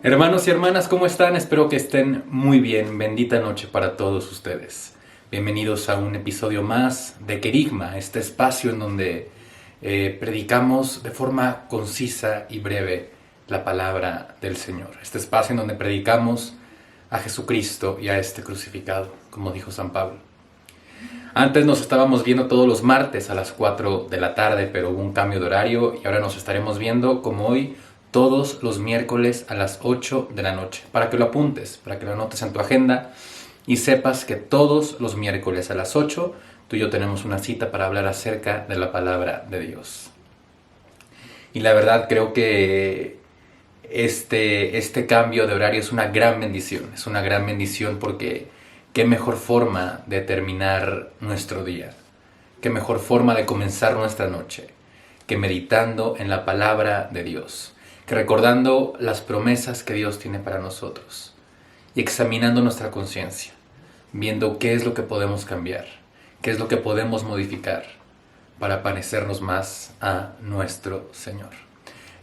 Hermanos y hermanas, ¿cómo están? Espero que estén muy bien. Bendita noche para todos ustedes. Bienvenidos a un episodio más de Querigma, este espacio en donde predicamos de forma concisa y breve la palabra del Señor. Este espacio en donde predicamos a Jesucristo y a este crucificado, como dijo San Pablo. Antes nos estábamos viendo todos los martes a las 4 de la tarde, pero hubo un cambio de horario y ahora nos estaremos viendo como hoy todos los miércoles a las 8 de la noche. Para que lo apuntes, para que lo anotes en tu agenda y sepas que todos los miércoles a las 8 tú y yo tenemos una cita para hablar acerca de la palabra de Dios. Y la verdad creo que este cambio de horario es una gran bendición. Es una gran bendición porque qué mejor forma de terminar nuestro día. Qué mejor forma de comenzar nuestra noche que meditando en la palabra de Dios, que recordando las promesas que Dios tiene para nosotros y examinando nuestra conciencia, viendo qué es lo que podemos cambiar, qué es lo que podemos modificar para parecernos más a nuestro Señor.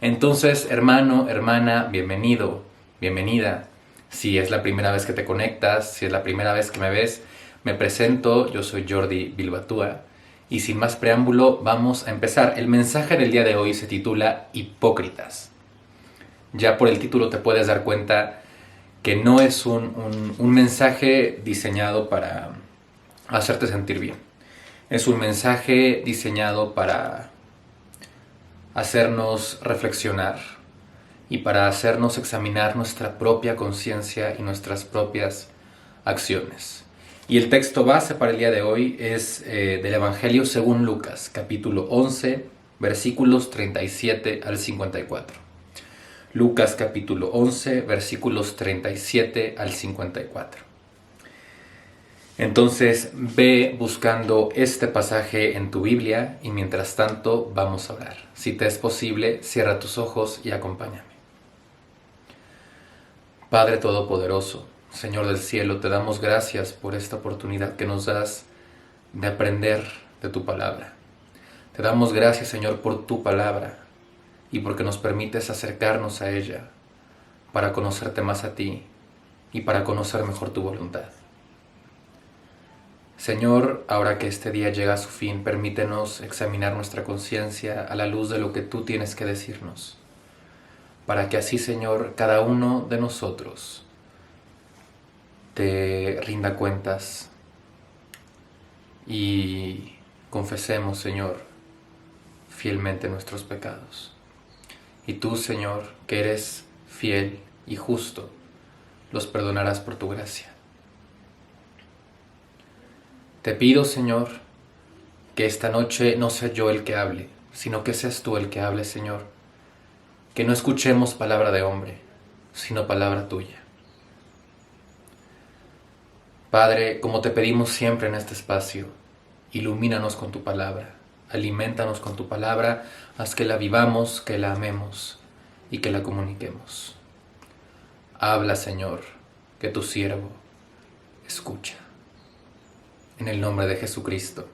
Entonces, hermano, hermana, bienvenido, bienvenida. Si es la primera vez que te conectas, si es la primera vez que me ves, me presento, yo soy Jordi Bilbatúa y sin más preámbulo vamos a empezar. El mensaje del día de hoy se titula Hipócritas. Ya por el título te puedes dar cuenta que no es un mensaje diseñado para hacerte sentir bien. Es un mensaje diseñado para hacernos reflexionar y para hacernos examinar nuestra propia conciencia y nuestras propias acciones. Y el texto base para el día de hoy es del Evangelio según Lucas, capítulo 11, versículos 37 al 54. Lucas capítulo 11, versículos 37 al 54. Entonces ve buscando este pasaje en tu Biblia y mientras tanto vamos a orar. Si te es posible, cierra tus ojos y acompáñame. Padre Todopoderoso, Señor del cielo, te damos gracias por esta oportunidad que nos das de aprender de tu palabra. Te damos gracias, Señor, por tu palabra y porque nos permites acercarnos a ella para conocerte más a ti y para conocer mejor tu voluntad. Señor, ahora que este día llega a su fin, permítenos examinar nuestra conciencia a la luz de lo que tú tienes que decirnos, para que así, Señor, cada uno de nosotros te rinda cuentas y confesemos, Señor, fielmente nuestros pecados. Y tú, Señor, que eres fiel y justo, los perdonarás por tu gracia. Te pido, Señor, que esta noche no sea yo el que hable, sino que seas tú el que hable, Señor. Que no escuchemos palabra de hombre, sino palabra tuya. Padre, como te pedimos siempre en este espacio, ilumínanos con tu palabra, aliméntanos con tu palabra, haz que la vivamos, que la amemos y que la comuniquemos. Habla, Señor, que tu siervo escucha. En el nombre de Jesucristo.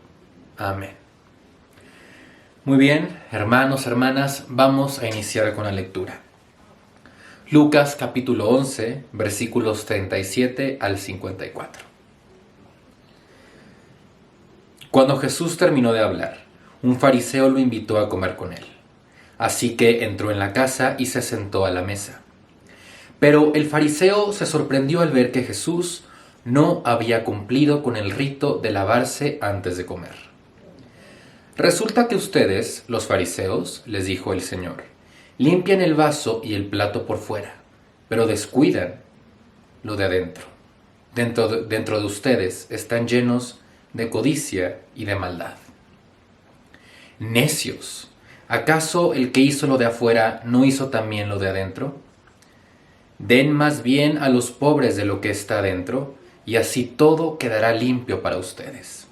Amén. Muy bien, hermanos, hermanas, vamos a iniciar con la lectura. Lucas capítulo 11, versículos 37 al 54. Cuando Jesús terminó de hablar, un fariseo lo invitó a comer con él. Así que entró en la casa y se sentó a la mesa. Pero el fariseo se sorprendió al ver que Jesús no había cumplido con el rito de lavarse antes de comer. Resulta que ustedes, los fariseos, les dijo el Señor, limpian el vaso y el plato por fuera, pero descuidan lo de adentro. Dentro de ustedes están llenos de codicia y de maldad. Necios, ¿acaso el que hizo lo de afuera no hizo también lo de adentro? Den más bien a los pobres de lo que está adentro, y así todo quedará limpio para ustedes.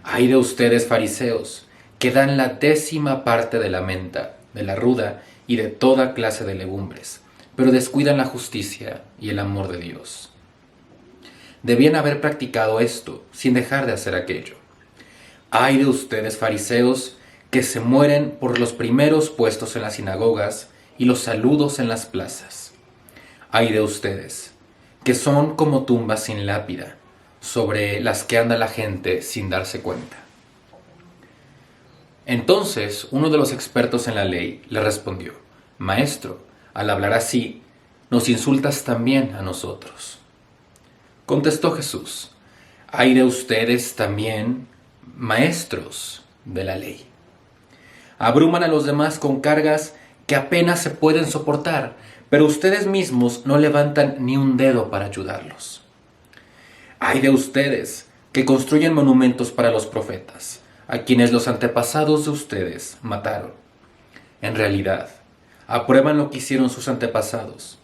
Ay de ustedes, fariseos, que dan la 10ª parte de la menta, de la ruda y de toda clase de legumbres, pero descuidan la justicia y el amor de Dios. Debían haber practicado esto sin dejar de hacer aquello. Ay de ustedes, fariseos, que se mueren por los primeros puestos en las sinagogas y los saludos en las plazas. Ay de ustedes, que son como tumbas sin lápida, sobre las que anda la gente sin darse cuenta. Entonces uno de los expertos en la ley le respondió: Maestro, al hablar así, nos insultas también a nosotros. Contestó Jesús: Ay de ustedes también, maestros de la ley. Abruman a los demás con cargas que apenas se pueden soportar, pero ustedes mismos no levantan ni un dedo para ayudarlos. Ay de ustedes, que construyen monumentos para los profetas, a quienes los antepasados de ustedes mataron. En realidad, aprueban lo que hicieron sus antepasados.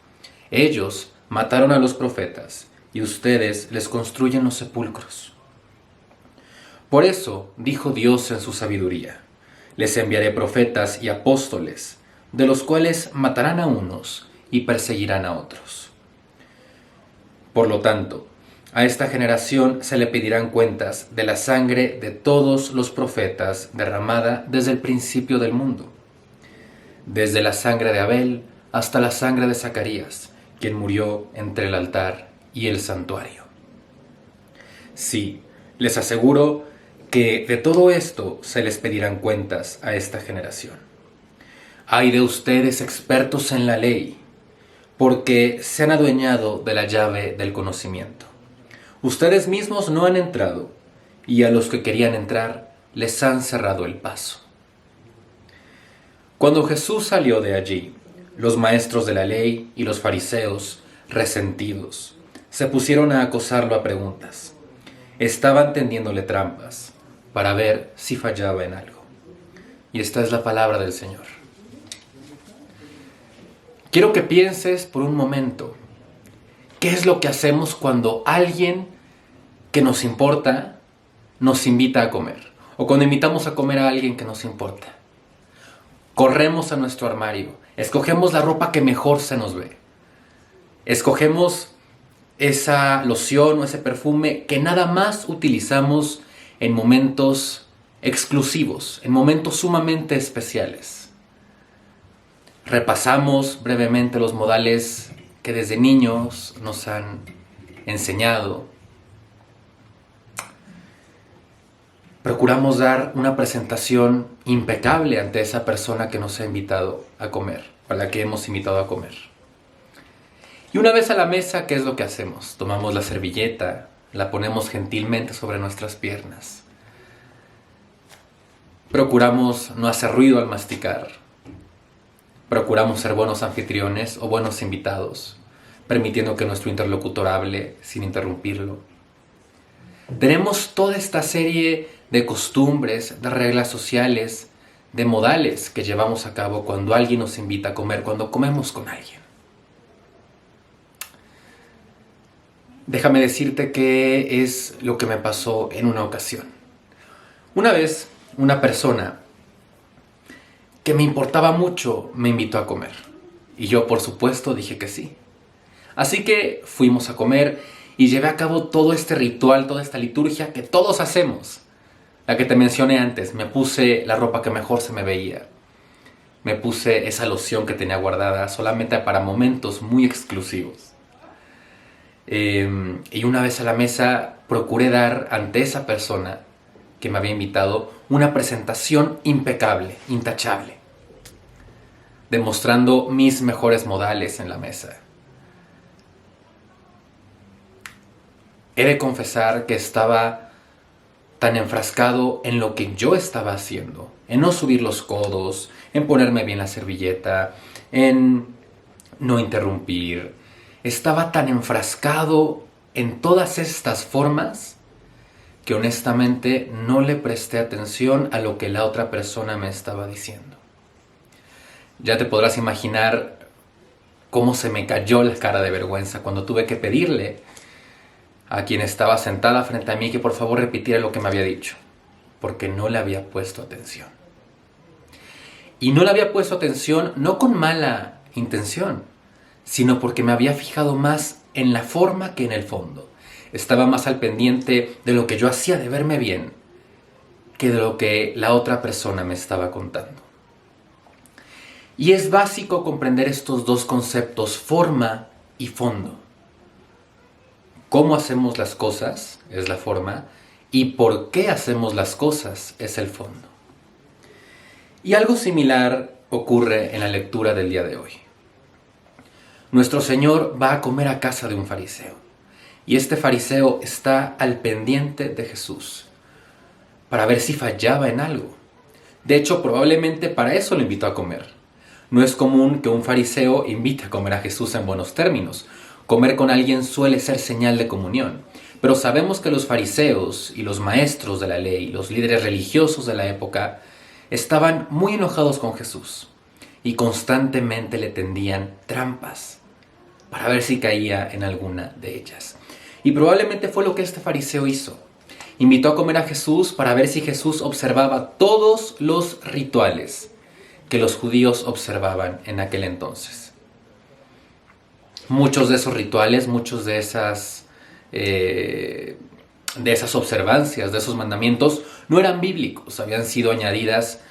Ellos mataron a los profetas, y ustedes les construyen los sepulcros. Por eso dijo Dios en su sabiduría: les enviaré profetas y apóstoles, de los cuales matarán a unos y perseguirán a otros. Por lo tanto, a esta generación se le pedirán cuentas de la sangre de todos los profetas derramada desde el principio del mundo, desde la sangre de Abel hasta la sangre de Zacarías, quien murió entre el altar y el santuario. Sí, les aseguro que de todo esto se les pedirán cuentas a esta generación. Ay de ustedes, expertos en la ley, porque se han adueñado de la llave del conocimiento. Ustedes mismos no han entrado, y a los que querían entrar les han cerrado el paso. Cuando Jesús salió de allí, los maestros de la ley y los fariseos, resentidos, se pusieron a acosarlo a preguntas. Estaban tendiéndole trampas para ver si fallaba en algo. Y esta es la palabra del Señor. Quiero que pienses por un momento, ¿qué es lo que hacemos cuando alguien que nos importa nos invita a comer? O cuando invitamos a comer a alguien que nos importa. Corremos a nuestro armario, escogemos la ropa que mejor se nos ve. Escogemos esa loción o ese perfume que nada más utilizamos en momentos exclusivos, en momentos sumamente especiales. Repasamos brevemente los modales que desde niños nos han enseñado. Procuramos dar una presentación impecable ante esa persona que nos ha invitado a comer, a la que hemos invitado a comer. Y una vez a la mesa, ¿qué es lo que hacemos? Tomamos la servilleta, la ponemos gentilmente sobre nuestras piernas. Procuramos no hacer ruido al masticar. Procuramos ser buenos anfitriones o buenos invitados, permitiendo que nuestro interlocutor hable sin interrumpirlo. Tenemos toda esta serie de costumbres, de reglas sociales, de modales que llevamos a cabo cuando alguien nos invita a comer, cuando comemos con alguien. Déjame decirte qué es lo que me pasó en una ocasión. Una vez, una persona que me importaba mucho me invitó a comer. Y yo, por supuesto, dije que sí. Así que fuimos a comer y llevé a cabo todo este ritual, toda esta liturgia que todos hacemos. La que te mencioné antes, me puse la ropa que mejor se me veía. Me puse esa loción que tenía guardada solamente para momentos muy exclusivos. Y una vez a la mesa procuré dar ante esa persona que me había invitado una presentación impecable, intachable, demostrando mis mejores modales en la mesa. He de confesar que estaba tan enfrascado en lo que yo estaba haciendo, en no subir los codos, en ponerme bien la servilleta, en no interrumpir. Estaba tan enfrascado en todas estas formas que honestamente no le presté atención a lo que la otra persona me estaba diciendo. Ya te podrás imaginar cómo se me cayó la cara de vergüenza cuando tuve que pedirle a quien estaba sentada frente a mí que por favor repitiera lo que me había dicho, porque no le había puesto atención. Y no le había puesto atención no con mala intención, sino porque me había fijado más en la forma que en el fondo. Estaba más al pendiente de lo que yo hacía de verme bien que de lo que la otra persona me estaba contando. Y es básico comprender estos dos conceptos, forma y fondo. Cómo hacemos las cosas es la forma y por qué hacemos las cosas es el fondo. Y algo similar ocurre en la lectura del día de hoy. Nuestro Señor va a comer a casa de un fariseo y este fariseo está al pendiente de Jesús para ver si fallaba en algo. De hecho, probablemente para eso lo invitó a comer. No es común que un fariseo invite a comer a Jesús en buenos términos. Comer con alguien suele ser señal de comunión. Pero sabemos que los fariseos y los maestros de la ley, los líderes religiosos de la época, estaban muy enojados con Jesús y constantemente le tendían trampas para ver si caía en alguna de ellas. Y probablemente fue lo que este fariseo hizo. Invitó a comer a Jesús para ver si Jesús observaba todos los rituales que los judíos observaban en aquel entonces. Muchos de esos rituales, muchos de esas observancias, de esos mandamientos, no eran bíblicos, habían sido añadidas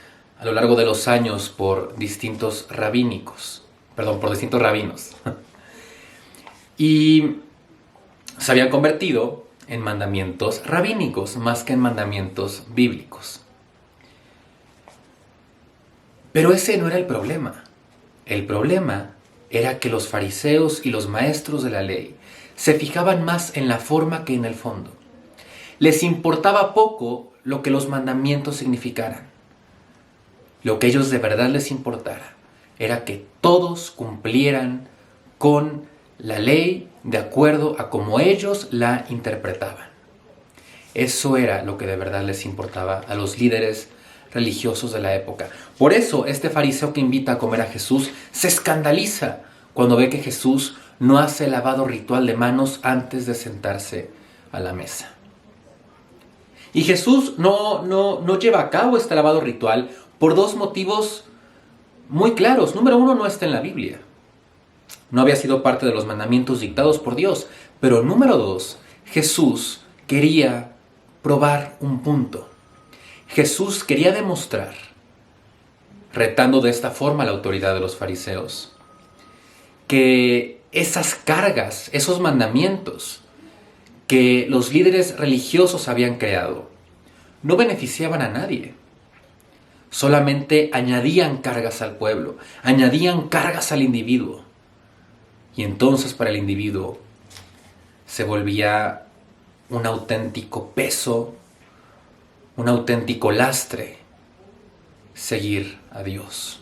a lo largo de los años por distintos rabinos. Y se habían convertido en mandamientos rabínicos más que en mandamientos bíblicos. Pero ese no era el problema. El problema era que los fariseos y los maestros de la ley se fijaban más en la forma que en el fondo. Les importaba poco lo que los mandamientos significaran. Lo que a ellos de verdad les importara era que todos cumplieran con la ley de acuerdo a cómo ellos la interpretaban. Eso era lo que de verdad les importaba a los líderes religiosos de la época. Por eso este fariseo que invita a comer a Jesús se escandaliza cuando ve que Jesús no hace el lavado ritual de manos antes de sentarse a la mesa. Y Jesús no lleva a cabo este lavado ritual por dos motivos muy claros. Número uno, no está en la Biblia. No había sido parte de los mandamientos dictados por Dios. Pero número dos, Jesús quería probar un punto. Jesús quería demostrar, retando de esta forma la autoridad de los fariseos, que esas cargas, esos mandamientos que los líderes religiosos habían creado, no beneficiaban a nadie. Solamente añadían cargas al pueblo, añadían cargas al individuo. Y entonces para el individuo se volvía un auténtico peso, un auténtico lastre seguir a Dios.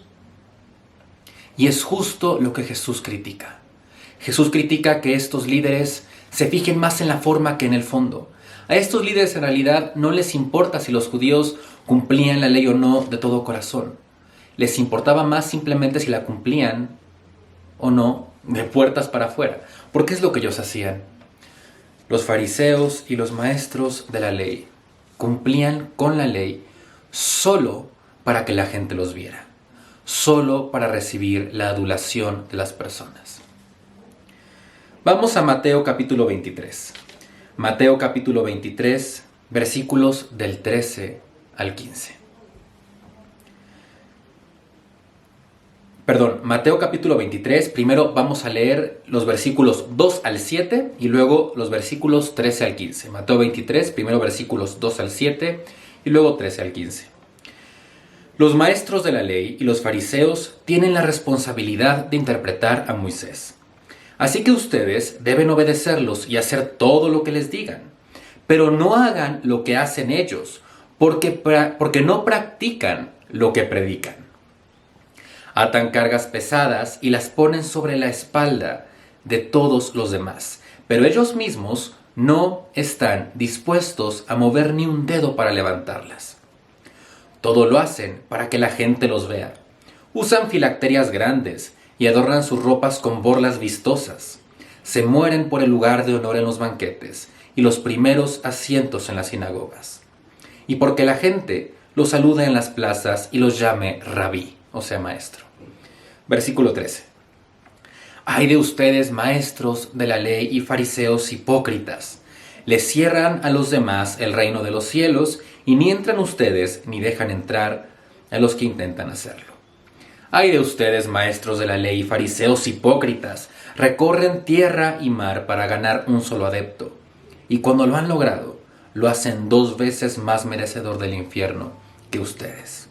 Y es justo lo que Jesús critica. Jesús critica que estos líderes se fijen más en la forma que en el fondo. A estos líderes en realidad no les importa si los judíos cumplían la ley o no de todo corazón. Les importaba más simplemente si la cumplían o no de puertas para afuera. Porque es lo que ellos hacían. Los fariseos y los maestros de la ley cumplían con la ley solo para que la gente los viera, solo para recibir la adulación de las personas. Vamos a Mateo capítulo 23. Mateo capítulo 23, versículos del 13 al 15. Mateo capítulo 23, primero vamos a leer los versículos 2 al 7 y luego los versículos 13 al 15. Mateo 23, primero versículos 2 al 7 y luego 13 al 15. Los maestros de la ley y los fariseos tienen la responsabilidad de interpretar a Moisés. Así que ustedes deben obedecerlos y hacer todo lo que les digan. Pero no hagan lo que hacen ellos, porque no practican lo que predican. Atan cargas pesadas y las ponen sobre la espalda de todos los demás, pero ellos mismos no están dispuestos a mover ni un dedo para levantarlas. Todo lo hacen para que la gente los vea. Usan filacterias grandes y adornan sus ropas con borlas vistosas. Se mueren por el lugar de honor en los banquetes y los primeros asientos en las sinagogas. Y porque la gente los salude en las plazas y los llame rabí, o sea, maestro. Versículo 13. Ay de ustedes, maestros de la ley y fariseos hipócritas. Les cierran a los demás el reino de los cielos y ni entran ustedes ni dejan entrar a los que intentan hacerlo. Ay de ustedes, maestros de la ley, fariseos hipócritas, recorren tierra y mar para ganar un solo adepto, y cuando lo han logrado, lo hacen 2 veces más merecedor del infierno que ustedes.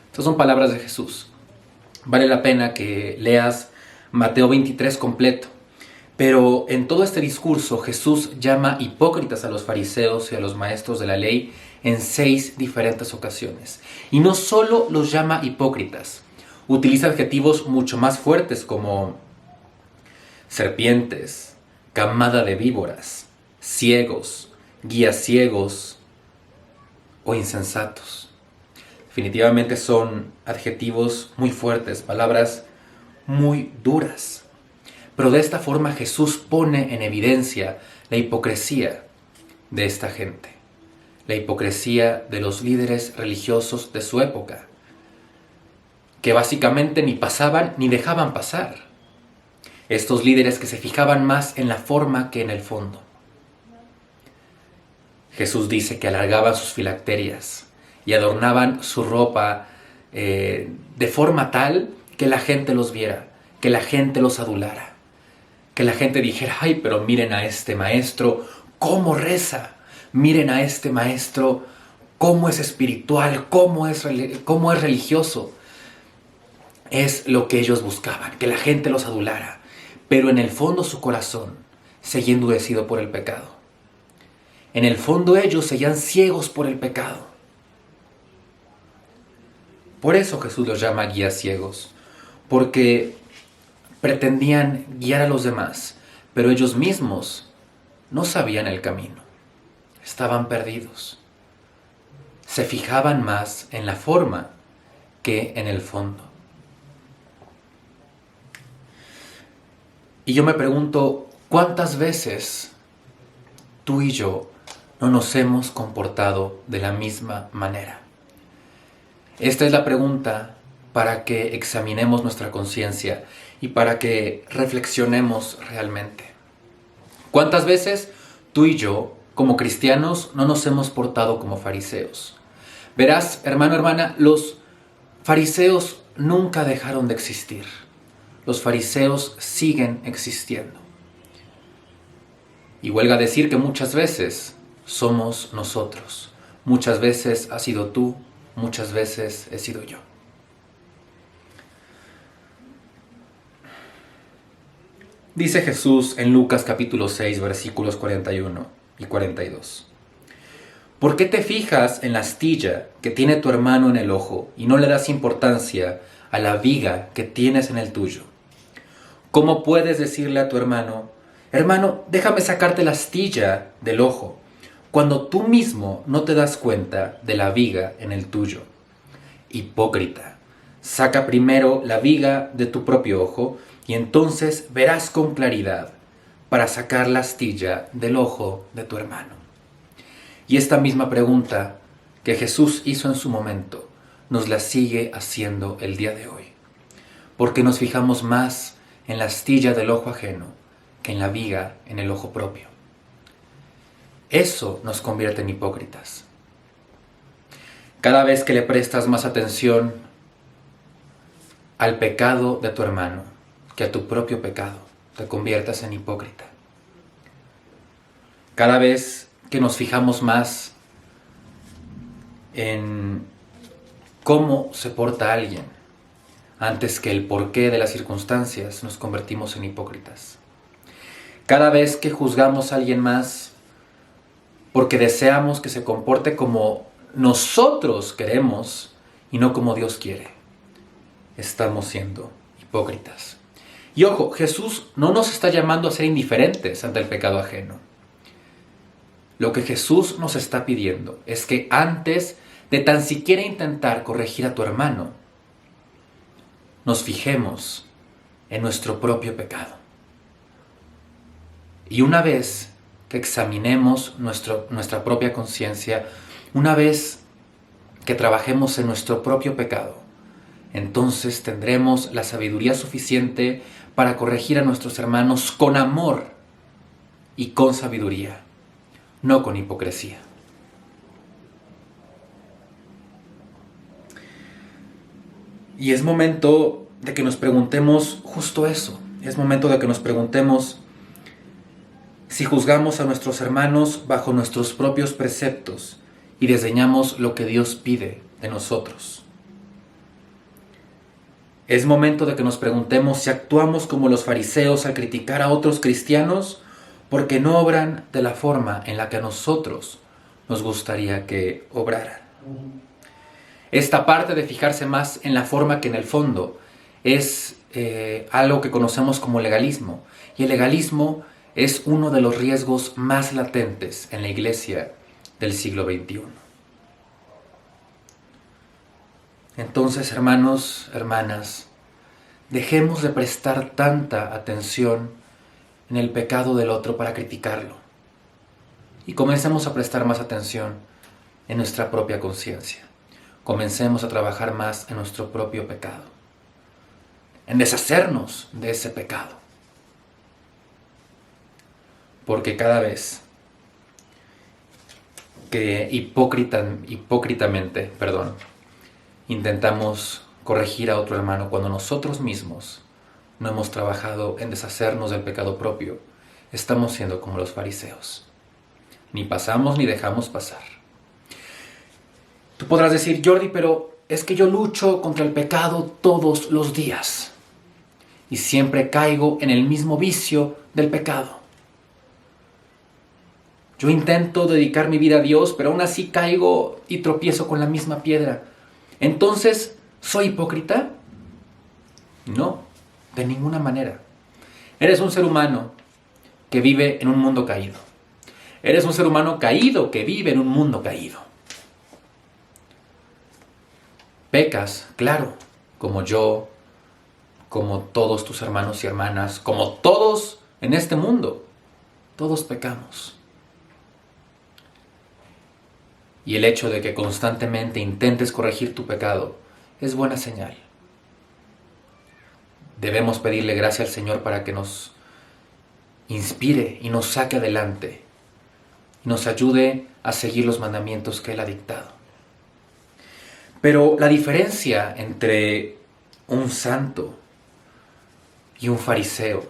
Estas son palabras de Jesús. Vale la pena que leas Mateo 23 completo. Pero en todo este discurso Jesús llama hipócritas a los fariseos y a los maestros de la ley en 6 diferentes ocasiones. Y no solo los llama hipócritas, utiliza adjetivos mucho más fuertes como serpientes, camada de víboras, ciegos, guías ciegos o insensatos. Definitivamente son adjetivos muy fuertes, palabras muy duras. Pero de esta forma Jesús pone en evidencia la hipocresía de esta gente, la hipocresía de los líderes religiosos de su época, que básicamente ni pasaban ni dejaban pasar. Estos líderes que se fijaban más en la forma que en el fondo. Jesús dice que alargaban sus filacterias y adornaban su ropa de forma tal que la gente los viera, que la gente los adulara. Que la gente dijera, ay, pero miren a este maestro, cómo reza. Miren a este maestro, cómo es espiritual, cómo es religioso. Es lo que ellos buscaban, que la gente los adulara. Pero en el fondo su corazón seguía endurecido por el pecado. En el fondo ellos seguían ciegos por el pecado. Por eso Jesús los llama guías ciegos, porque pretendían guiar a los demás, pero ellos mismos no sabían el camino. Estaban perdidos. Se fijaban más en la forma que en el fondo. Y yo me pregunto, ¿cuántas veces tú y yo no nos hemos comportado de la misma manera? Esta es la pregunta para que examinemos nuestra conciencia y para que reflexionemos realmente. ¿Cuántas veces tú y yo, como cristianos, no nos hemos portado como fariseos? Verás, hermano, hermana, los fariseos nunca dejaron de existir. Los fariseos siguen existiendo. Y huelga decir que muchas veces somos nosotros. Muchas veces has sido tú, muchas veces he sido yo. Dice Jesús en Lucas capítulo 6, versículos 41 y 42. ¿Por qué te fijas en la astilla que tiene tu hermano en el ojo y no le das importancia a la viga que tienes en el tuyo? ¿Cómo puedes decirle a tu hermano, hermano, déjame sacarte la astilla del ojo, cuando tú mismo no te das cuenta de la viga en el tuyo? Hipócrita, saca primero la viga de tu propio ojo y entonces verás con claridad para sacar la astilla del ojo de tu hermano. Y esta misma pregunta que Jesús hizo en su momento, nos la sigue haciendo el día de hoy. Porque nos fijamos más en la astilla del ojo ajeno que en la viga en el ojo propio. Eso nos convierte en hipócritas. Cada vez que le prestas más atención al pecado de tu hermano que a tu propio pecado, te conviertas en hipócrita. Cada vez que nos fijamos más en cómo se porta alguien antes que el porqué de las circunstancias, nos convertimos en hipócritas. Cada vez que juzgamos a alguien más porque deseamos que se comporte como nosotros queremos y no como Dios quiere, estamos siendo hipócritas. Y ojo, Jesús no nos está llamando a ser indiferentes ante el pecado ajeno. Lo que Jesús nos está pidiendo es que antes de tan siquiera intentar corregir a tu hermano, nos fijemos en nuestro propio pecado. Y una vez que examinemos nuestra propia conciencia, una vez que trabajemos en nuestro propio pecado, entonces tendremos la sabiduría suficiente para corregir a nuestros hermanos con amor y con sabiduría, no con hipocresía. Y es momento de que nos preguntemos justo eso. Es momento de que nos preguntemos si juzgamos a nuestros hermanos bajo nuestros propios preceptos y desdeñamos lo que Dios pide de nosotros. Es momento de que nos preguntemos si actuamos como los fariseos al criticar a otros cristianos porque no obran de la forma en la que a nosotros nos gustaría que obraran. Esta parte de fijarse más en la forma que en el fondo es algo que conocemos como legalismo. Y el legalismo es uno de los riesgos más latentes en la iglesia del siglo XXI. Entonces, hermanos, hermanas, dejemos de prestar tanta atención en el pecado del otro para criticarlo. Y comencemos a prestar más atención en nuestra propia conciencia. Comencemos a trabajar más en nuestro propio pecado, en deshacernos de ese pecado. Porque cada vez que hipócritamente, intentamos corregir a otro hermano cuando nosotros mismos no hemos trabajado en deshacernos del pecado propio, estamos siendo como los fariseos. Ni pasamos ni dejamos pasar. Tú podrás decir, Jordi, pero es que yo lucho contra el pecado todos los días y siempre caigo en el mismo vicio del pecado. Yo intento dedicar mi vida a Dios, pero aún así caigo y tropiezo con la misma piedra. Entonces, ¿soy hipócrita? No, de ninguna manera. Eres un ser humano que vive en un mundo caído. Eres un ser humano caído que vive en un mundo caído. Pecas, claro, como yo, como todos tus hermanos y hermanas, como todos en este mundo. Todos pecamos. Y el hecho de que constantemente intentes corregir tu pecado es buena señal. Debemos pedirle gracia al Señor para que nos inspire y nos saque adelante y nos ayude a seguir los mandamientos que Él ha dictado. Pero la diferencia entre un santo y un fariseo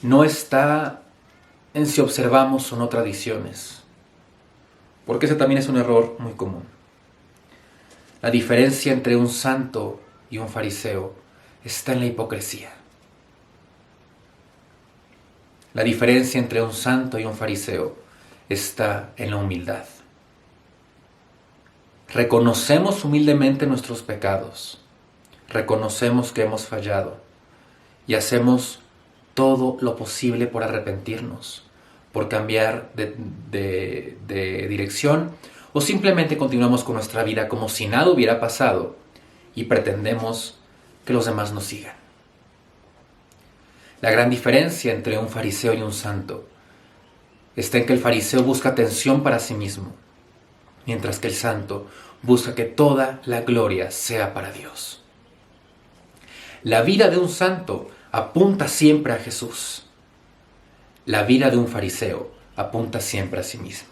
no está en si observamos o no tradiciones, porque ese también es un error muy común. La diferencia entre un santo y un fariseo está en la hipocresía. La diferencia entre un santo y un fariseo está en la humildad. Reconocemos humildemente nuestros pecados, reconocemos que hemos fallado y hacemos todo lo posible por arrepentirnos, por cambiar de dirección, o simplemente continuamos con nuestra vida como si nada hubiera pasado y pretendemos que los demás nos sigan. La gran diferencia entre un fariseo y un santo está en que el fariseo busca atención para sí mismo, mientras que el santo busca que toda la gloria sea para Dios. La vida de un santo apunta siempre a Jesús. La vida de un fariseo apunta siempre a sí mismo.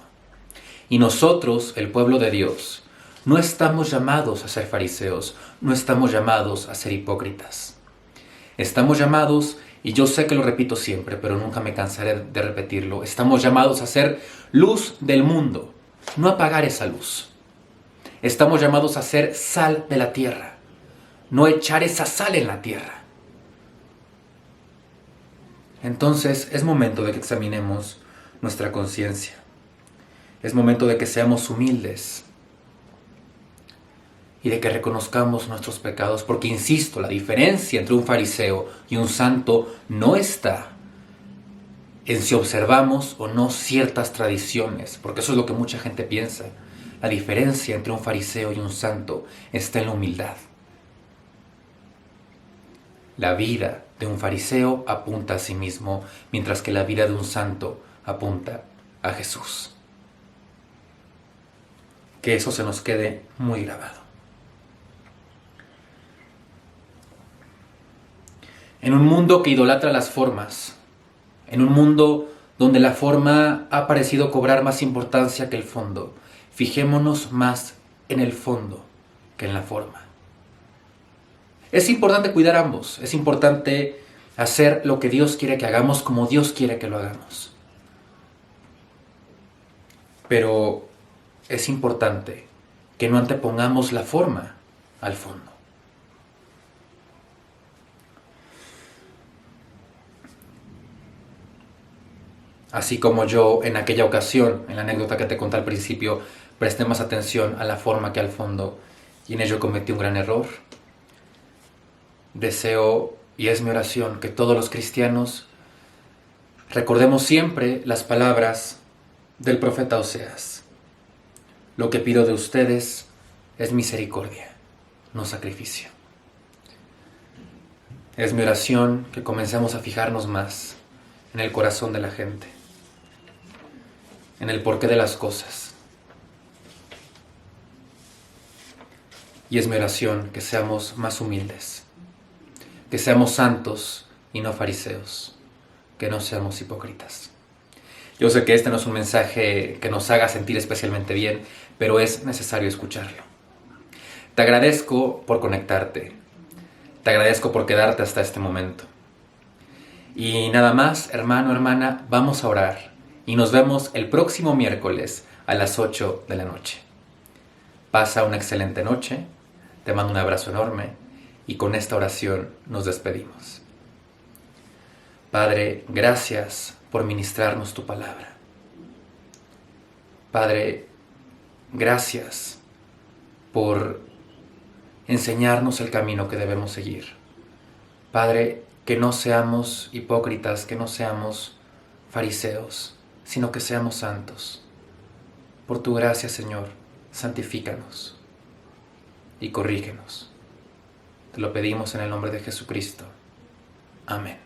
Y nosotros, el pueblo de Dios, no estamos llamados a ser fariseos, no estamos llamados a ser hipócritas. Estamos llamados, y yo sé que lo repito siempre, pero nunca me cansaré de repetirlo, estamos llamados a ser luz del mundo, no apagar esa luz. Estamos llamados a ser sal de la tierra, no echar esa sal en la tierra. Entonces es momento de que examinemos nuestra conciencia. Es momento de que seamos humildes y de que reconozcamos nuestros pecados, porque insisto, la diferencia entre un fariseo y un santo no está en si observamos o no ciertas tradiciones, porque eso es lo que mucha gente piensa. La diferencia entre un fariseo y un santo está en la humildad. La vida de un fariseo apunta a sí mismo, mientras que la vida de un santo apunta a Jesús. Que eso se nos quede muy grabado. En un mundo que idolatra las formas, en un mundo donde la forma ha parecido cobrar más importancia que el fondo, fijémonos más en el fondo que en la forma. Es importante cuidar ambos, es importante hacer lo que Dios quiere que hagamos como Dios quiere que lo hagamos. Pero es importante que no antepongamos la forma al fondo. Así como yo en aquella ocasión, en la anécdota que te conté al principio, presté más atención a la forma que al fondo y en ello cometí un gran error. Deseo, y es mi oración, que todos los cristianos recordemos siempre las palabras del profeta Oseas. Lo que pido de ustedes es misericordia, no sacrificio. Es mi oración que comencemos a fijarnos más en el corazón de la gente, en el porqué de las cosas. Y es mi oración que seamos más humildes, que seamos santos y no fariseos, que no seamos hipócritas. Yo sé que este no es un mensaje que nos haga sentir especialmente bien, pero es necesario escucharlo. Te agradezco por conectarte, te agradezco por quedarte hasta este momento. Y nada más, hermano, hermana, vamos a orar y nos vemos el próximo miércoles a las 8 de la noche. Pasa una excelente noche, te mando un abrazo enorme y con esta oración nos despedimos. Padre, gracias por ministrarnos tu palabra. Padre, gracias por enseñarnos el camino que debemos seguir. Padre, que no seamos hipócritas, que no seamos fariseos, sino que seamos santos. Por tu gracia, Señor, santifícanos y corrígenos. Te lo pedimos en el nombre de Jesucristo. Amén.